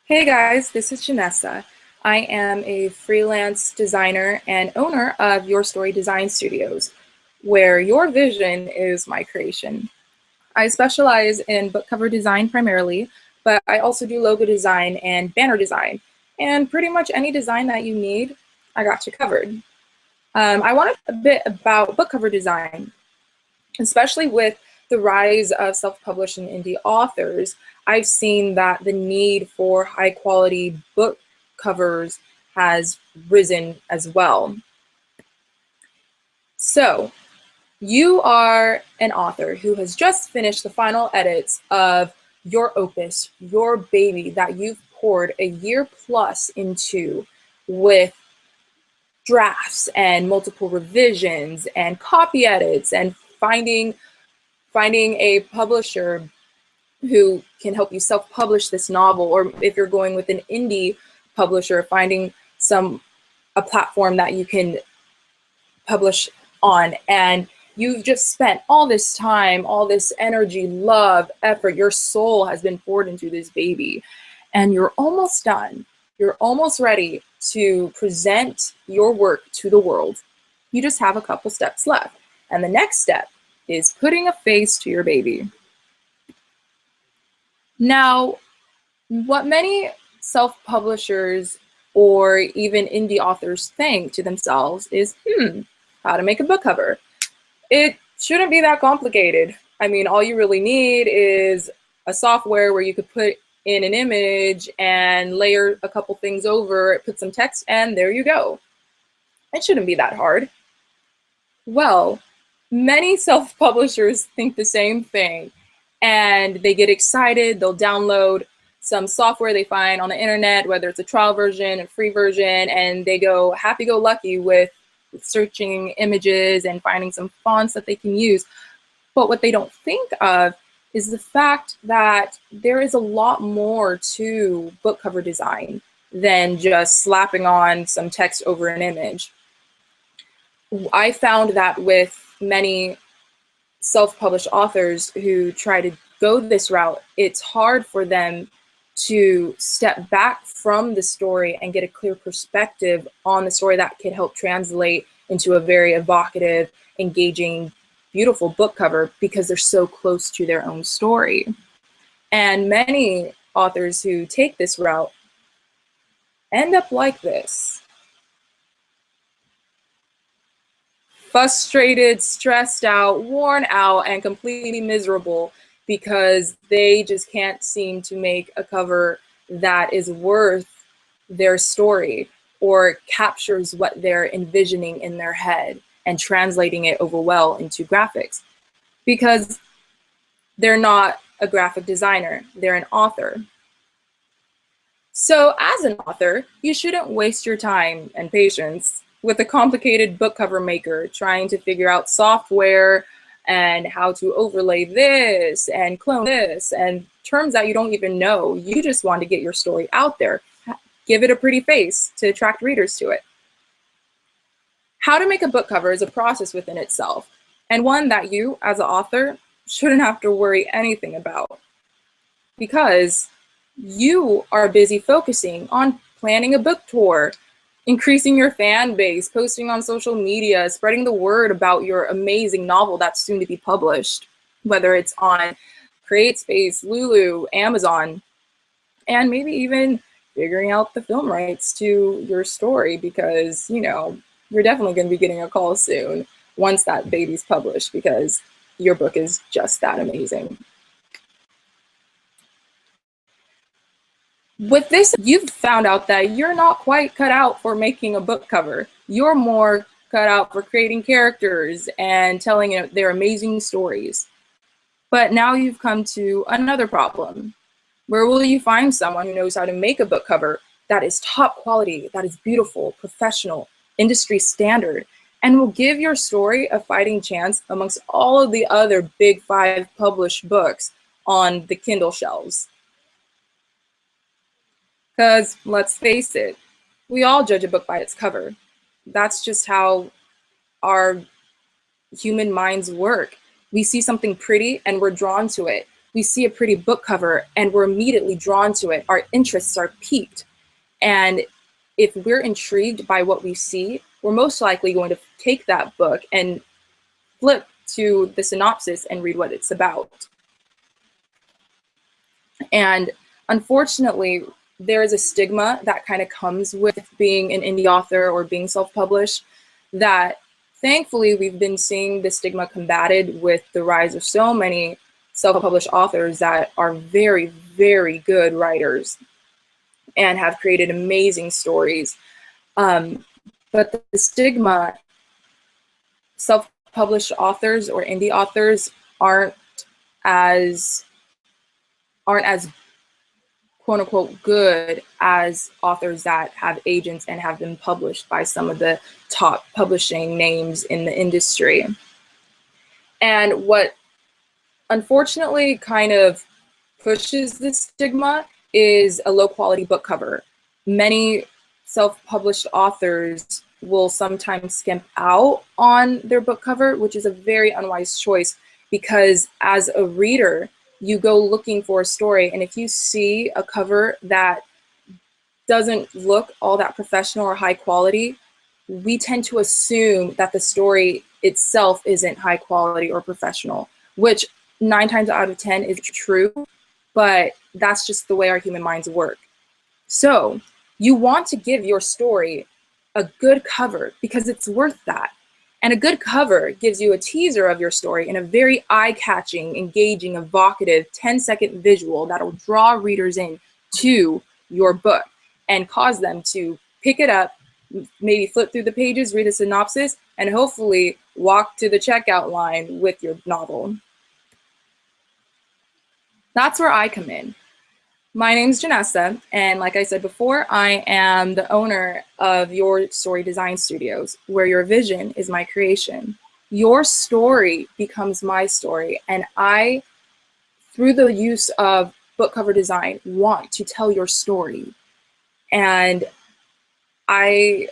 Hey guys, this is Ginessa. I am a freelance designer and owner of Your Story Design Studios, where your vision is my creation. I specialize in book cover design primarily, but I also do logo design and banner design. And pretty much any design that you need, I got you covered. I wanted a bit about book cover design, especially with the rise of self-published and indie authors. I've seen that the need for high quality book covers has risen as well. So you are an author who has just finished the final edits of your opus, your baby that you've poured a year plus into, with drafts and multiple revisions and copy edits and finding a publisher who can help you self-publish this novel, or if you're going with an indie publisher, finding a platform that you can publish on. And you've just spent all this time, all this energy, love, effort, your soul has been poured into this baby, and you're almost done. You're almost ready to present your work to the world. You just have a couple steps left. And the next step is putting a face to your baby. Now, what many self-publishers or even indie authors think to themselves is, how to make a book cover. It shouldn't be that complicated. I mean, all you really need is a software where you could put in an image and layer a couple things over it, put some text, and there you go. It shouldn't be that hard. Well, many self-publishers think the same thing, and they get excited. They'll download some software they find on the internet, whether it's a trial version, a free version, and they go happy-go-lucky with searching images and finding some fonts that they can use. But what they don't think of is the fact that there is a lot more to book cover design than just slapping on some text over an image. I found that with many self-published authors who try to go this route, it's hard for them to step back from the story and get a clear perspective on the story that could help translate into a very evocative, engaging, beautiful book cover, because they're so close to their own story. And many authors who take this route end up like this: frustrated, stressed out, worn out, and completely miserable because they just can't seem to make a cover that is worth their story or captures what they're envisioning in their head and translating it over well into graphics, because they're not a graphic designer, they're an author. So as an author, you shouldn't waste your time and patience with a complicated book cover maker trying to figure out software and how to overlay this and clone this and terms that you don't even know. You just want to get your story out there. Give it a pretty face to attract readers to it. How to make a book cover is a process within itself, and one that you, as an author, shouldn't have to worry anything about, because you are busy focusing on planning a book tour, increasing your fan base, posting on social media, spreading the word about your amazing novel that's soon to be published, whether it's on CreateSpace, Lulu, Amazon, and maybe even figuring out the film rights to your story, because, you know, you're definitely going to be getting a call soon once that baby's published, because your book is just that amazing. With this, you've found out that you're not quite cut out for making a book cover. You're more cut out for creating characters and telling their amazing stories. But now you've come to another problem. Where will you find someone who knows how to make a book cover that is top quality, that is beautiful, professional, industry standard, and will give your story a fighting chance amongst all of the other big 5 published books on the Kindle shelves? Because let's face it, we all judge a book by its cover. That's just how our human minds work. We see something pretty and we're drawn to it. we see a pretty book cover and we're immediately drawn to it. Our interests are piqued. And if we're intrigued by what we see, we're most likely going to take that book and flip to the synopsis and read what it's about. And unfortunately, there is a stigma that kind of comes with being an indie author or being self-published that thankfully we've been seeing the stigma combated with the rise of so many self-published authors that are very, very good writers and have created amazing stories. But the stigma, self-published authors or indie authors aren't as quote unquote good as authors that have agents and have been published by some of the top publishing names in the industry. And what unfortunately kind of pushes this stigma is a low quality book cover. Many self-published authors will sometimes skimp out on their book cover, which is a very unwise choice, because as a reader, you go looking for a story, and if you see a cover that doesn't look all that professional or high quality, we tend to assume that the story itself isn't high quality or professional, which 9 times out of 10 is true, but that's just the way our human minds work. So you want to give your story a good cover because it's worth that. And a good cover gives you a teaser of your story in a very eye-catching, engaging, evocative 10-second visual that'll draw readers in to your book and cause them to pick it up, maybe flip through the pages, read a synopsis, and hopefully walk to the checkout line with your novel. That's where I come in. My name's Ginessa, and like I said before, I am the owner of Your Story Design Studios, where your vision is my creation. Your story becomes my story, and I, through the use of book cover design, want to tell your story, and I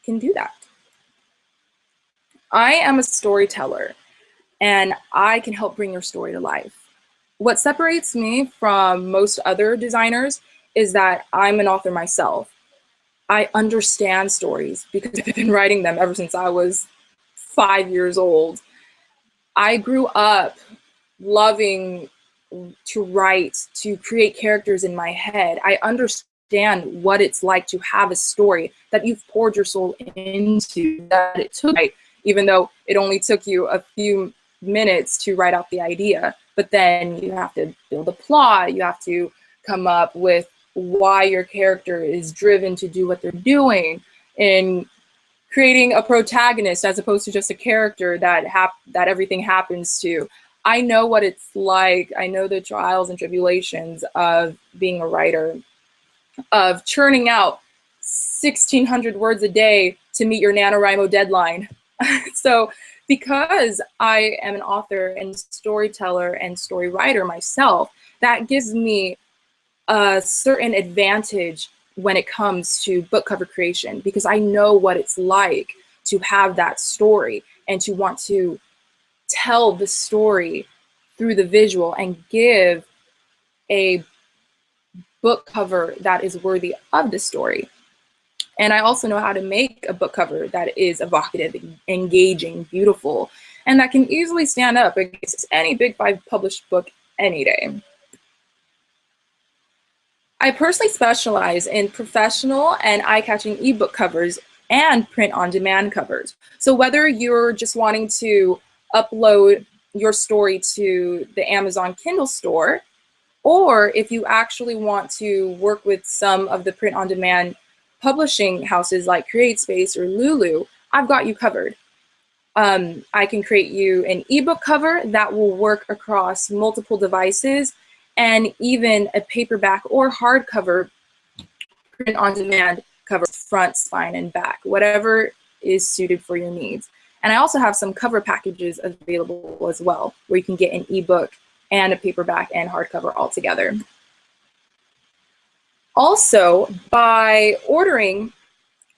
can do that. I am a storyteller, and I can help bring your story to life. What separates me from most other designers is that I'm an author myself. I understand stories because I've been writing them ever since I was 5 years old. I grew up loving to write, to create characters in my head. I understand what it's like to have a story that you've poured your soul into, that it took, even though it only took you a few minutes to write out the idea. But then you have to build a plot, you have to come up with why your character is driven to do what they're doing, and creating a protagonist as opposed to just a character that everything happens to. I know what it's like. I know the trials and tribulations of being a writer, of churning out 1,600 words a day to meet your NaNoWriMo deadline. So because I am an author and storyteller and story writer myself, that gives me a certain advantage when it comes to book cover creation, because I know what it's like to have that story and to want to tell the story through the visual and give a book cover that is worthy of the story. And I also know how to make a book cover that is evocative, engaging, beautiful, and that can easily stand up against any Big 5 published book any day. I personally specialize in professional and eye-catching ebook covers and print-on-demand covers. So whether you're just wanting to upload your story to the Amazon Kindle store, or if you actually want to work with some of the print-on-demand publishing houses like CreateSpace or Lulu, I've got you covered. I can create you an ebook cover that will work across multiple devices, and even a paperback or hardcover print-on-demand cover, front, spine, and back, whatever is suited for your needs. And I also have some cover packages available as well, where you can get an ebook and a paperback and hardcover all together. Also, by ordering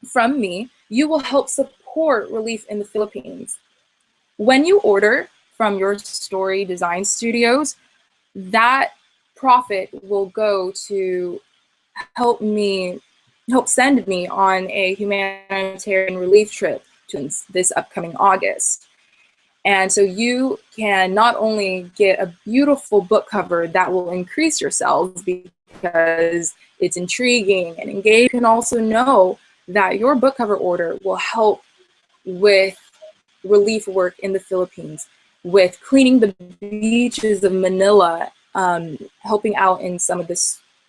from me, you will help support relief in the Philippines. When you order from Your Story Design Studios, that profit will go to help send me on a humanitarian relief trip to this upcoming August. And so you can not only get a beautiful book cover that will increase your sales because it's intriguing and engaging, you can also know that your book cover order will help with relief work in the Philippines, with cleaning the beaches of Manila, helping out in some of the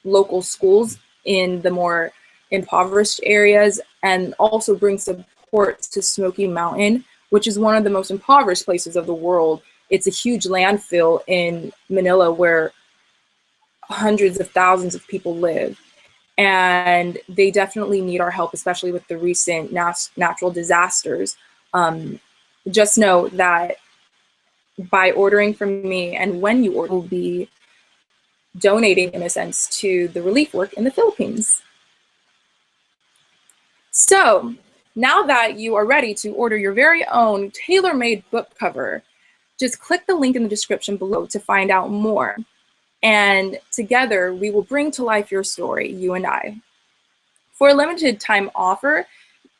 local schools in the more impoverished areas, and also bring support to Smoky Mountain, which is one of the most impoverished places of the world. It's a huge landfill in Manila where hundreds of thousands of people live. And they definitely need our help, especially with the recent natural disasters. Just know that by ordering from me, and when you order, will be donating, in a sense, to the relief work in the Philippines. So now that you are ready to order your very own tailor-made book cover, just click the link in the description below to find out more. And together we will bring to life your story, you and I. For a limited time offer,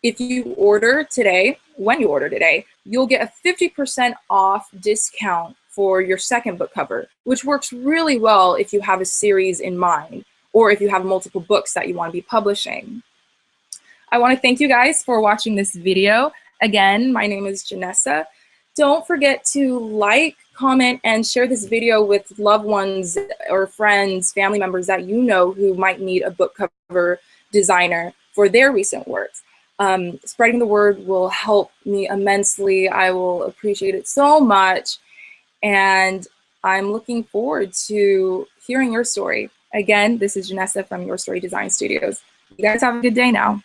if you order today, when you order today, you'll get a 50% off discount for your second book cover, which works really well if you have a series in mind, or if you have multiple books that you want to be publishing. I want to thank you guys for watching this video. Again, my name is Ginessa. Don't forget to like, comment, and share this video with loved ones or friends, family members that you know who might need a book cover designer for their recent works. Spreading the word will help me immensely. I will appreciate it so much. And I'm looking forward to hearing your story. Again, this is Ginessa from Your Story Design Studios. You guys have a good day now.